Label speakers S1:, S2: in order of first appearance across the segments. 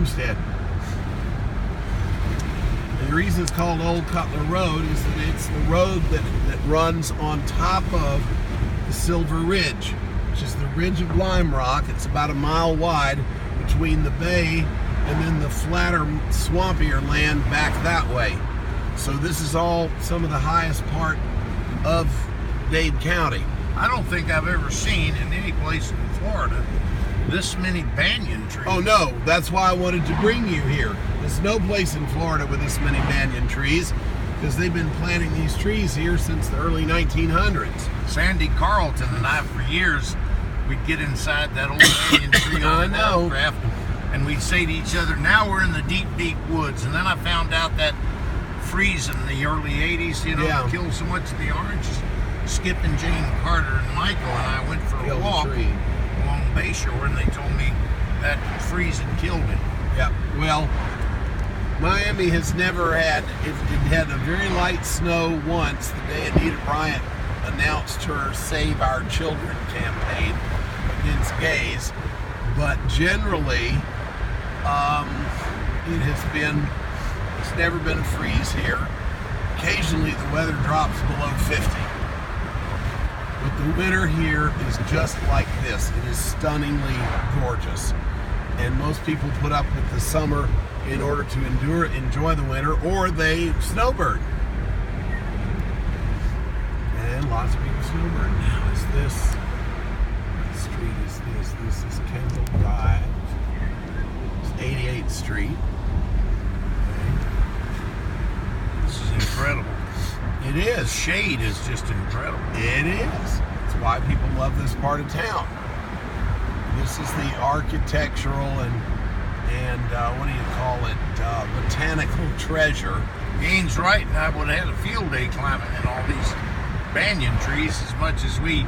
S1: homestead. And the reason it's called Old Cutler Road is that it's the road that runs on top of the Silver Ridge, which is the ridge of lime rock. It's about a mile wide between the bay and then the flatter, swampier land back that way. So this is all some of the highest part of Dade County.
S2: I don't think I've ever seen in any place in Florida this many banyan trees.
S1: Oh no, that's why I wanted to bring you here. There's no place in Florida with this many banyan trees, because they've been planting these trees here since the early 1900s.
S2: Sandy Carlton and I, for years, we'd get inside that old banyan tree on watercraft, and we'd say to each other, now we're in the deep, deep woods. And then I found out that freeze in the early 80s, killed so much of the oranges. Skip and Jane Carter and Michael and I went for a walk along Bayshore, and they told me that freeze had killed it.
S1: Yeah, well, Miami has never had, it had a very light snow once, the day Anita Bryant announced her Save Our Children campaign against gays, but generally it's never been a freeze here. Occasionally the weather drops below 50. But the winter here is just like this. It is stunningly gorgeous. And most people put up with the summer in order to enjoy the winter, or they snowbird. And lots of people snowbird. Now is this, what street is this? This is Kendall Drive. It's 88th Street.
S2: This is incredible.
S1: It is.
S2: The shade is just incredible.
S1: It is. That's why people love this part of town. This is the architectural and what do you call it? Botanical treasure.
S2: Gaines right, and I would have had a field day climbing in all these banyan trees as much as we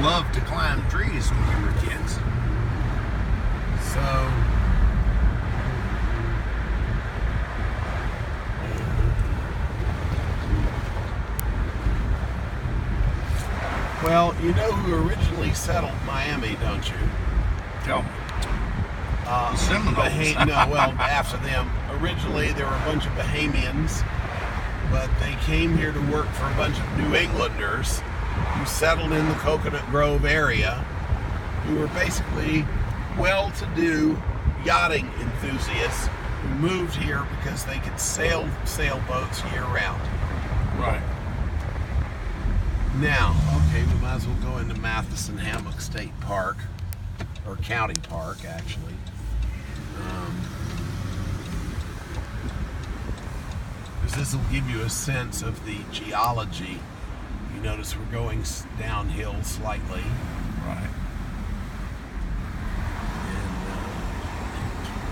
S2: loved to climb trees when we were kids.
S1: So, well, you know who originally settled Miami, don't you?
S2: Tell me. Seminoles.
S1: After them. Originally, there were a bunch of Bahamians, but they came here to work for a bunch of New Englanders who settled in the Coconut Grove area, who were basically well-to-do yachting enthusiasts who moved here because they could sail sailboats year-round.
S2: Right.
S1: Now, okay, we might as well go into Matheson Hammock State Park, or County Park, actually. Because this will give you a sense of the geology. You notice we're going downhill slightly.
S2: Right.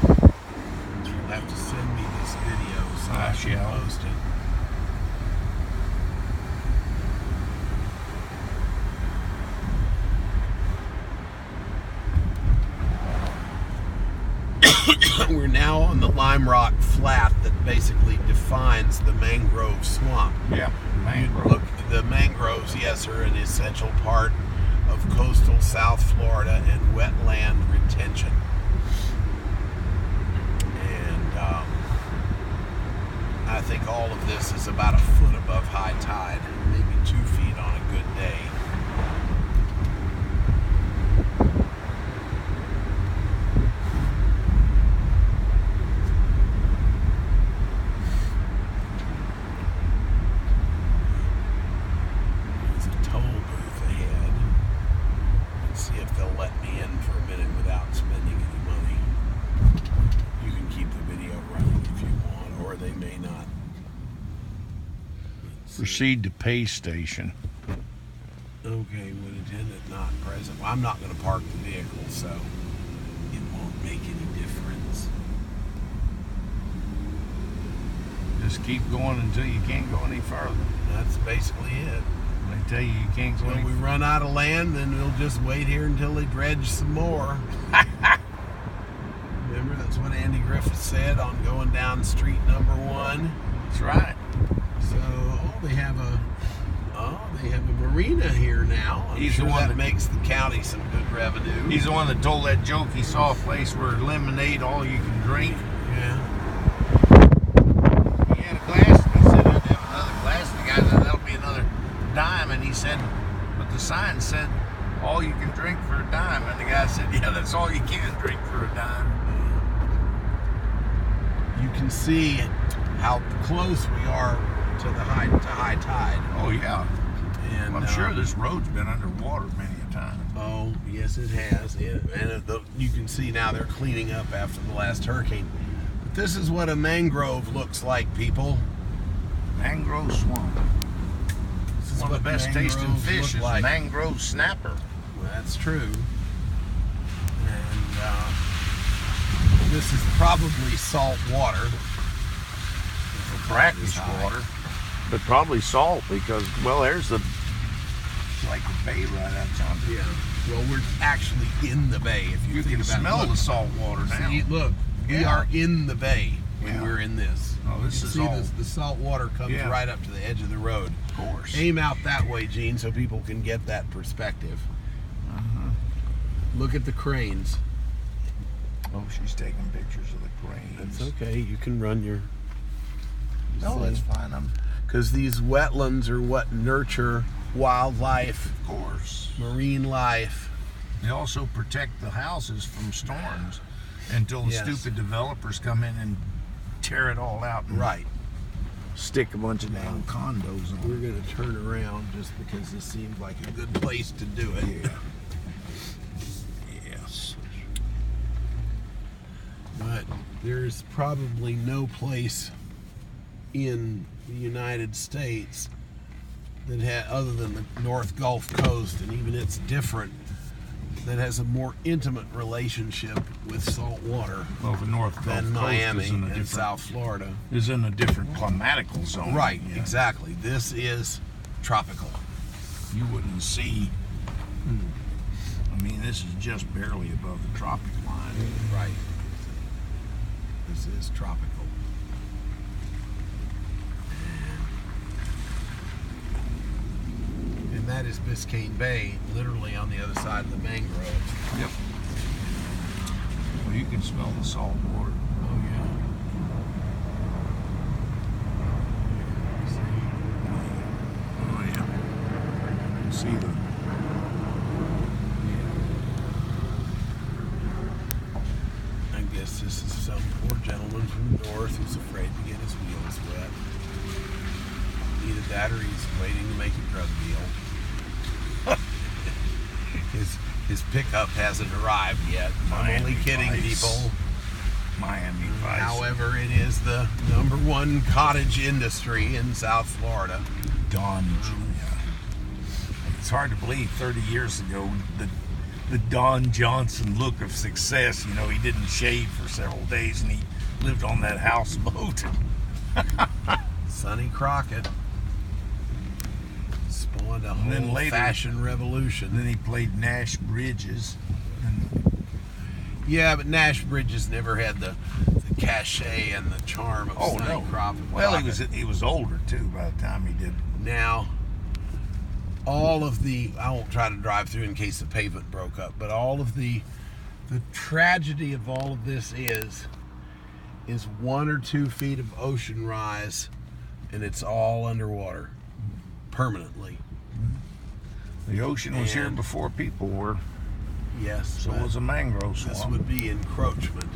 S1: And you'll have to send me this video so I can post it. We're now on the lime rock flat that basically defines the mangrove swamp.
S2: Yeah, mangrove.
S1: Look, the mangroves, yes, are an essential part of coastal South Florida and wetland retention. And I think all of this is about a foot above high tide, maybe 2 feet on a good day.
S2: Proceed to pay station.
S1: Okay, would attendant not present. Well, I'm not going to park the vehicle, so it won't make any difference.
S2: Just keep going until you can't go any further.
S1: That's basically it.
S2: They tell you can't go
S1: When we run out of land, then we'll just wait here until they dredge some more. Remember, that's what Andy Griffith said on going down street number 1.
S2: That's right.
S1: So, they have a Oh, they have a marina here now.
S2: He's
S1: sure
S2: the one
S1: that
S2: that
S1: makes the county some good revenue.
S2: He's the one that told that joke. He saw a place where lemonade, all you can drink.
S1: Yeah.
S2: He had a glass, and he said, I'd have another glass. And the guy said, that'll be another dime. And he said, but the sign said, all you can drink for a dime. And the guy said, yeah, that's all you can drink for a dime.
S1: You can see how close we are to the high tide.
S2: Oh, yeah.
S1: And
S2: I'm sure this road's been underwater many a time.
S1: Oh, yes, it has. And you can see now they're cleaning up after the last hurricane. But this is what a mangrove looks like, people.
S2: Mangrove swamp.
S1: This is
S2: One of the best tasting fish is
S1: like.
S2: mangrove snapper.
S1: Well, that's true. And this is probably salt water.
S2: Brackish water. But probably salt because, well, there's the, like the bay right outside.
S1: Yeah. Well, we're actually in the bay. If you think
S2: can
S1: about
S2: smell the salt water now.
S1: See, look, we are in the bay when we're in this.
S2: Oh, this is all.
S1: The salt water comes right up to the edge of the road.
S2: Of course.
S1: Aim out that way, Gene, so people can get that perspective. Look at the cranes.
S2: Oh, she's taking pictures of the cranes.
S1: That's okay. You can run your.
S2: No, that's fine.
S1: Because these wetlands are what nurture wildlife,
S2: of course,
S1: marine life.
S2: They also protect the houses from storms until the stupid developers come in and tear it all out. And stick a bunch of damn condos on.
S1: We're going to turn around just because this seems like a good place to do it.
S2: Yeah. Yes.
S1: But there's probably no place in the United States that other than the North Gulf Coast, and even it's different, that has a more intimate relationship with salt water
S2: the North Gulf
S1: than
S2: Coast
S1: Miami and South Florida.
S2: Is in a different climatical zone.
S1: Right, exactly. This is tropical.
S2: You wouldn't see. I mean, this is just barely above the tropic line.
S1: Right. This is tropical. And that is Biscayne Bay, literally on the other side of the mangroves.
S2: Yep. Well, you can smell the salt water.
S1: Oh, yeah.
S2: Oh, yeah. You can see the...
S1: I guess this is some poor gentleman from the north who's afraid to get his wheels wet. Either that or he's waiting to make a drug deal. His pickup hasn't arrived yet. I'm only kidding, people.
S2: Miami Vice.
S1: However, it is the #1 cottage industry in South Florida.
S2: Don Jr. It's hard to believe 30 years ago the Don Johnson look of success. You know, he didn't shave for several days and he lived on that houseboat.
S1: Sonny Crockett spawned a whole fashion revolution.
S2: Then he played Nash Bridges.
S1: Yeah, but Nash Bridges never had the cachet and the charm of Sonny Crockett.
S2: Well, he was older too by the time he did.
S1: Now, all of the, I won't try to drive through in case the pavement broke up, but all of the tragedy of all of this is 1 or 2 feet of ocean rise, and it's all underwater permanently.
S2: The ocean was here before people were.
S1: Yes.
S2: So it was a mangrove swamp.
S1: This would be encroachment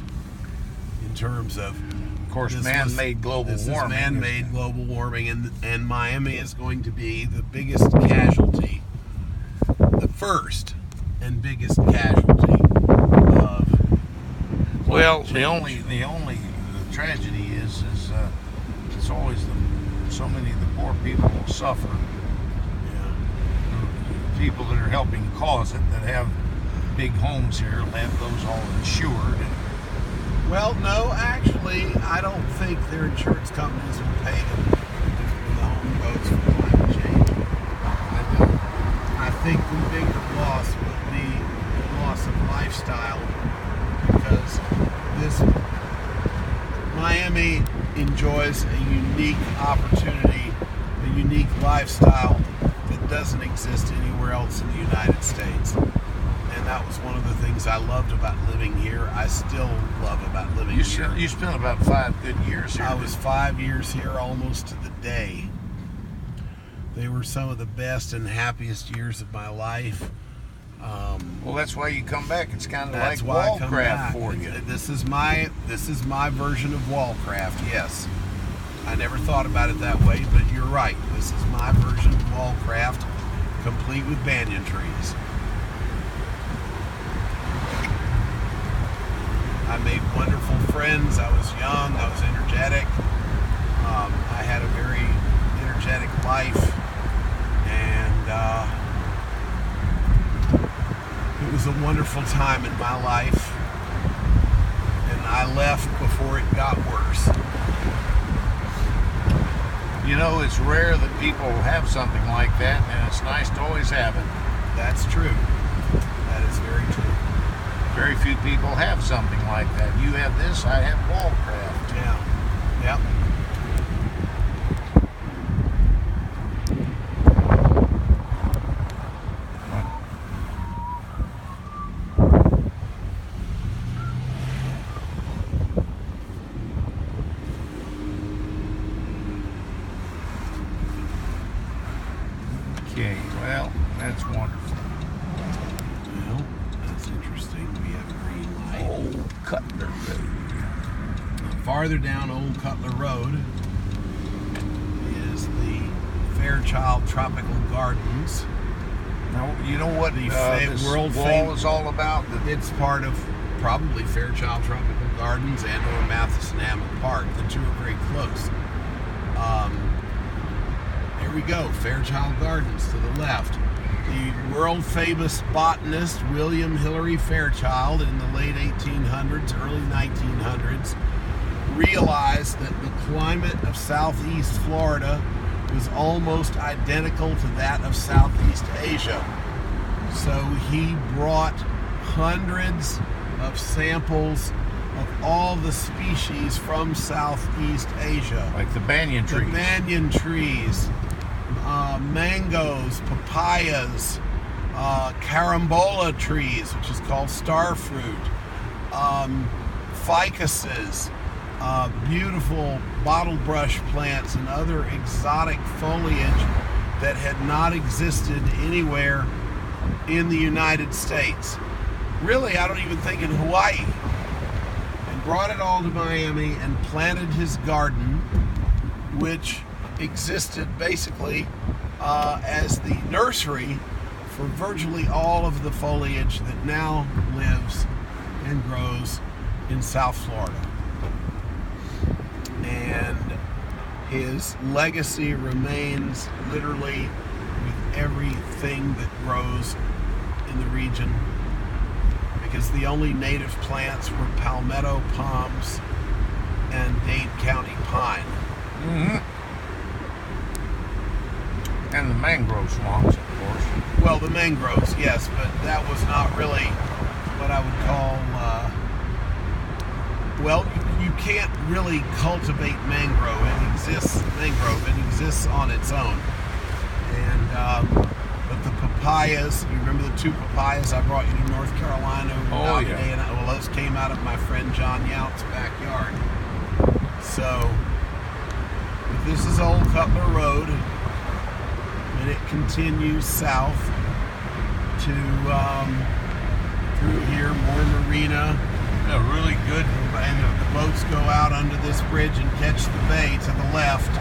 S1: in terms of
S2: course, man-made global warming. This is
S1: man-made global warming, and Miami is going to be the biggest casualty, the first and biggest casualty of.
S2: Well, the only tragedy is it's always so many of the poor people will suffer.
S1: Yeah.
S2: People that are helping cause it, that have big homes here, will have those all insured.
S1: Well, no, actually, I don't think their insurance companies will pay them for the home boats for climate change. I don't. I think the bigger loss will be the loss of lifestyle, because Miami enjoys a unique opportunity, a unique lifestyle doesn't exist anywhere else in the United States. And that was one of the things I loved about living here. I still love about living here.
S2: You spent about 5 good years here.
S1: I was 5 years here almost to the day. They were some of the best and happiest years of my life.
S2: Well, that's why you come back. It's kind of like wallcraft for you.
S1: This is my version of wallcraft. Yes, I never thought about it that way, but you're right. This is my version of wallcraft, complete with banyan trees. I made wonderful friends. I was young. I was energetic. I had a very energetic life, and it was a wonderful time in my life, and I left before it got worse.
S2: You know, it's rare that people have something like that, and it's nice to always have it.
S1: That's true. That is very true.
S2: Very few people have something like that. You have this, I have wallcraft.
S1: Yeah. Yep.
S2: Okay, well, that's wonderful.
S1: Well, that's interesting. We have a green light.
S2: Old Cutler Road.
S1: Farther down Old Cutler Road is the Fairchild Tropical Gardens.
S2: Now, you know what
S1: The
S2: this
S1: world
S2: wall
S1: famous
S2: is all about?
S1: It's part of probably Fairchild Tropical Gardens and or Matheson Hammock Park. The two are very close. There we go, Fairchild Gardens to the left. The world famous botanist William Hillary Fairchild in the late 1800s, early 1900s, realized that the climate of southeast Florida was almost identical to that of Southeast Asia. So he brought hundreds of samples of all the species from Southeast Asia.
S2: Like the banyan trees.
S1: The banyan trees, mangoes, papayas, carambola trees, which is called star fruit, ficuses, beautiful bottle brush plants and other exotic foliage that had not existed anywhere in the United States. Really, I don't even think in Hawaii. And brought it all to Miami and planted his garden, which existed basically as the nursery for virtually all of the foliage that now lives and grows in South Florida. And his legacy remains literally with everything that grows in the region, because the only native plants were palmetto palms and Dade County pine.
S2: Mm-hmm. And the mangrove swamps, of course.
S1: Well, the mangroves, yes, but that was not really what I would call, well, you can't really cultivate mangrove. It exists on its own. And, but the papayas, you remember the two papayas I brought you to North Carolina?
S2: Oh, yeah.
S1: Well, those came out of my friend John Yout's backyard. So, this is Old Cutler Road, and it continues south to through here, more marina.
S2: Yeah, really good.
S1: And the boats go out under this bridge and catch the bay to the left.